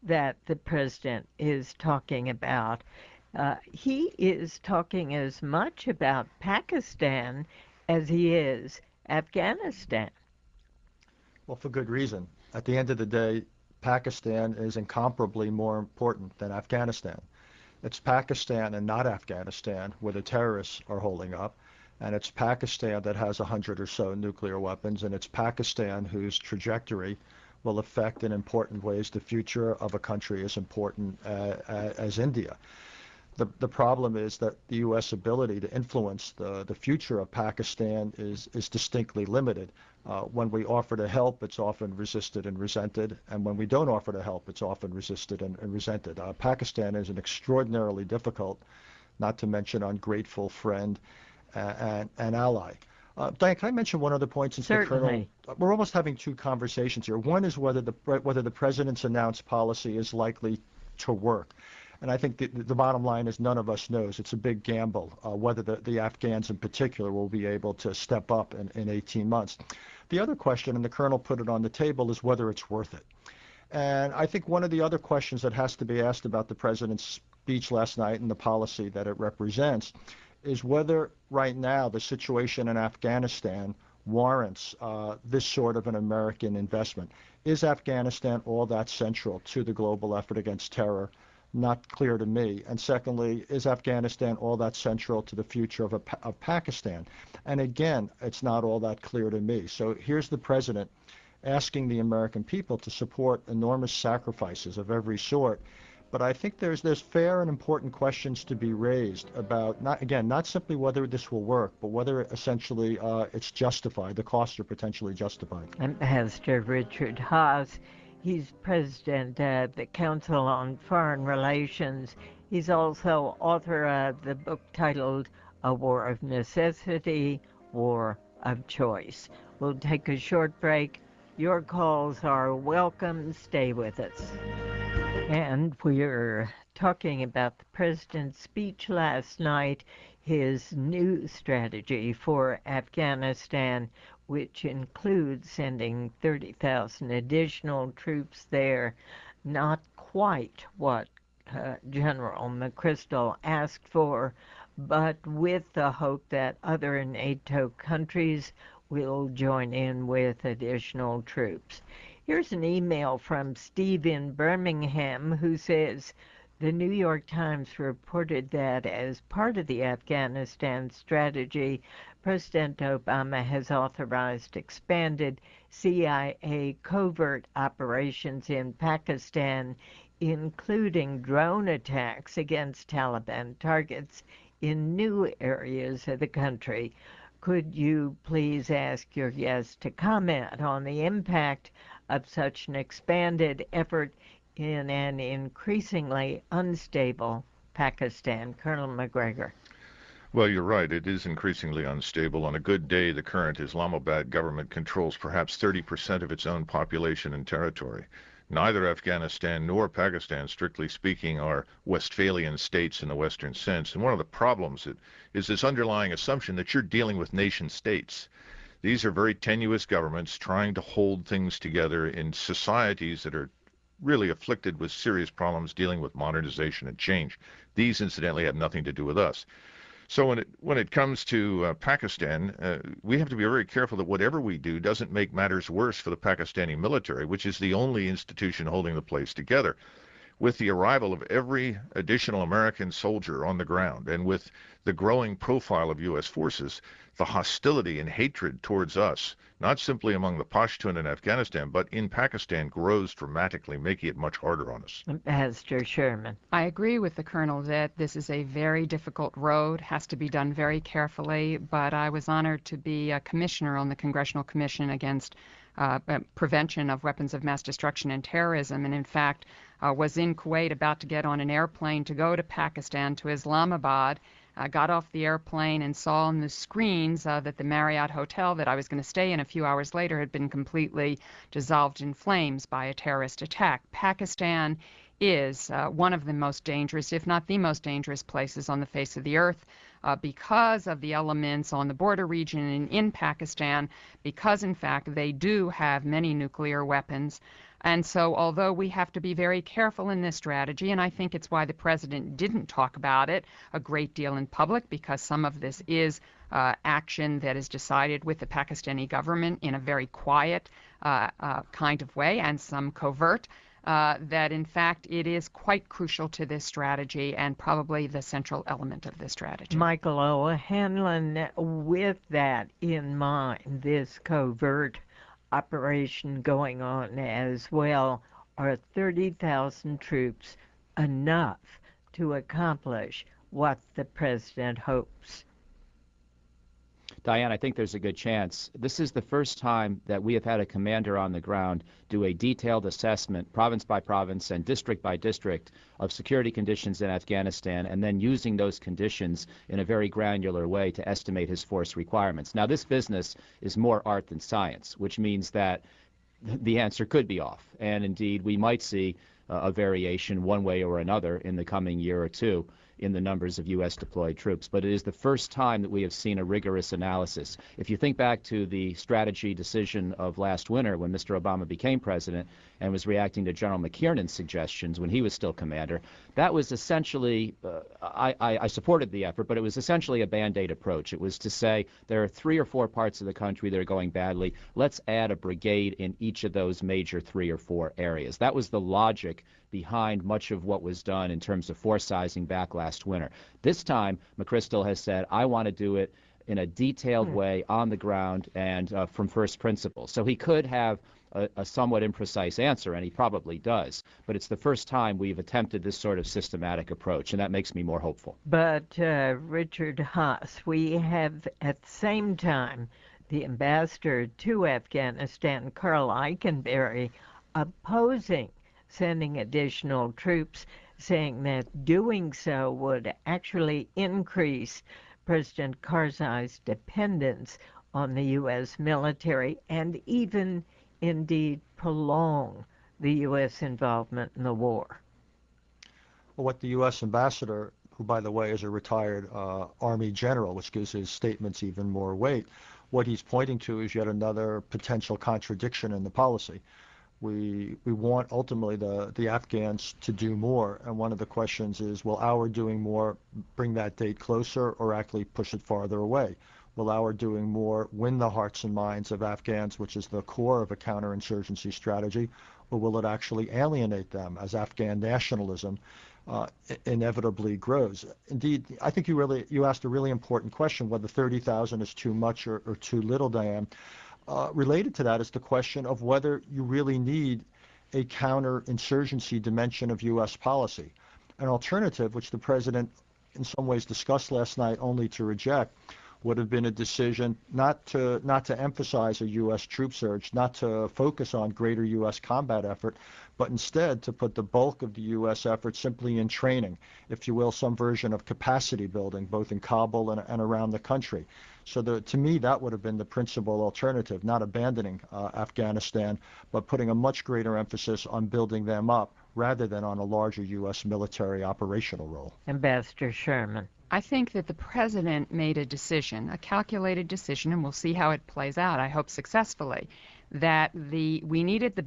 that the president is talking about. He is talking as much about Pakistan as he is Afghanistan. Well, for good reason. At the end of the day, Pakistan is incomparably more important than Afghanistan. It's Pakistan and not Afghanistan where the terrorists are holding up. And it's Pakistan that has 100 or so nuclear weapons. And it's Pakistan whose trajectory will affect in important ways the future of a country as important as India. The problem is that the U.S. ability to influence the future of Pakistan is distinctly limited. When we offer to help, it's often resisted and resented, and when we don't offer to help, it's often resisted and resented. Pakistan is an extraordinarily difficult, not to mention ungrateful friend and ally. Diane, can I mention one other point since Certainly. the Colonel? We're almost having two conversations here. One is whether the president's announced policy is likely to work. And I think the bottom line is none of us knows. It's a big gamble whether the Afghans in particular will be able to step up in 18 months. The other question, and the Colonel put it on the table, is whether it's worth it. And I think one of the other questions that has to be asked about the president's speech last night and the policy that it represents is whether right now the situation in Afghanistan warrants this sort of an American investment. Is Afghanistan all that central to the global effort against terror? Not clear to me. And secondly, is Afghanistan all that central to the future of Pakistan? And again, it's not all that clear to me. So here's the president asking the American people to support enormous sacrifices of every sort. But I think there's fair and important questions to be raised about, not simply whether this will work, but whether essentially it's justified, the costs are potentially justified. Ambassador Richard Haas, he's president of the Council on Foreign Relations. He's also author of the book titled A War of Necessity, War of Choice. We'll take a short break. Your calls are welcome. Stay with us. And we're talking about the president's speech last night, his new strategy for Afghanistan, which includes sending 30,000 additional troops there. Not quite what General McChrystal asked for, but with the hope that other NATO countries will join in with additional troops. Here's an email from Steve in Birmingham who says, the New York Times reported that as part of the Afghanistan strategy, President Obama has authorized expanded CIA covert operations in Pakistan, including drone attacks against Taliban targets in new areas of the country. Could you please ask your guest to comment on the impact of such an expanded effort in an increasingly unstable Pakistan? Colonel Macgregor. Well, you're right. It is increasingly unstable. On a good day, the current Islamabad government controls perhaps 30% of its own population and territory. Neither Afghanistan nor Pakistan, strictly speaking, are Westphalian states in the Western sense. And one of the problems is this underlying assumption that you're dealing with nation states. These are very tenuous governments trying to hold things together in societies that are really afflicted with serious problems dealing with modernization and change. These, incidentally, have nothing to do with us. So when it comes to Pakistan, we have to be very careful that whatever we do doesn't make matters worse for the Pakistani military, which is the only institution holding the place together. With the arrival of every additional American soldier on the ground and with the growing profile of U.S. forces, the hostility and hatred towards us, not simply among the Pashtun in Afghanistan, but in Pakistan, grows dramatically, making it much harder on us. Ambassador Sherman. I agree with the Colonel that this is a very difficult road, has to be done very carefully, but I was honored to be a commissioner on the Congressional Commission against prevention of weapons of mass destruction and terrorism, and in fact was in Kuwait about to get on an airplane to go to Pakistan, to Islamabad. Got off the airplane and saw on the screens that the Marriott hotel that I was going to stay in a few hours later had been completely dissolved in flames by a terrorist attack. Pakistan is one of the most dangerous, if not the most dangerous places on the face of the earth because of the elements on the border region and in Pakistan, because in fact they do have many nuclear weapons. And so although we have to be very careful in this strategy, and I think it's why the president didn't talk about it a great deal in public, because some of this is action that is decided with the Pakistani government in a very quiet kind of way, and some covert, that in fact it is quite crucial to this strategy and probably the central element of this strategy. Michael O'Hanlon, with that in mind, this covert operation going on as well, are 30,000 troops enough to accomplish what the president hopes? Diane, I think there's a good chance. This is the first time that we have had a commander on the ground do a detailed assessment, province by province and district by district, of security conditions in Afghanistan, and then using those conditions in a very granular way to estimate his force requirements. Now, this business is more art than science, which means that the answer could be off. And indeed, we might see a variation one way or another in the coming year or two in the numbers of U.S. deployed troops. But it is the first time that we have seen a rigorous analysis. If you think back to the strategy decision of last winter when Mr. Obama became president and was reacting to General McKiernan's suggestions when he was still commander, that was essentially, I supported the effort, but it was essentially a Band-Aid approach. It was to say there are 3 or 4 parts of the country that are going badly. Let's add a brigade in each of those major 3 or 4 areas. That was the logic behind much of what was done in terms of force sizing back last winter. This time, McChrystal has said, I want to do it in a detailed way on the ground and from first principles. So he could have a somewhat imprecise answer, and he probably does. But it's the first time we've attempted this sort of systematic approach, and that makes me more hopeful. But, Richard Haas, we have at the same time the ambassador to Afghanistan, Carl Eikenberry, opposing sending additional troops, saying that doing so would actually increase President Karzai's dependence on the U.S. military and even indeed prolong the U.S. involvement in the war. Well, what the U.S. ambassador, who, by the way, is a retired Army general, which gives his statements even more weight, what he's pointing to is yet another potential contradiction in the policy. We want ultimately the Afghans to do more, and one of the questions is, will our doing more bring that date closer or actually push it farther away? Will our doing more win the hearts and minds of Afghans, which is the core of a counterinsurgency strategy, or will it actually alienate them as Afghan nationalism inevitably grows? Indeed, I think you asked a really important question, whether 30,000 is too much or too little, Diane. Related to that is the question of whether you really need a counterinsurgency dimension of U.S. policy. An alternative, which the president in some ways discussed last night only to reject, would have been a decision not to emphasize a U.S. troop surge, not to focus on greater U.S. combat effort, but instead to put the bulk of the U.S. effort simply in training, if you will, some version of capacity building, both in Kabul and around the country. So to me, that would have been the principal alternative, not abandoning Afghanistan, but putting a much greater emphasis on building them up rather than on a larger U.S. military operational role. Ambassador Sherman. I think that the president made a decision, a calculated decision, and we'll see how it plays out, I hope successfully, that we needed the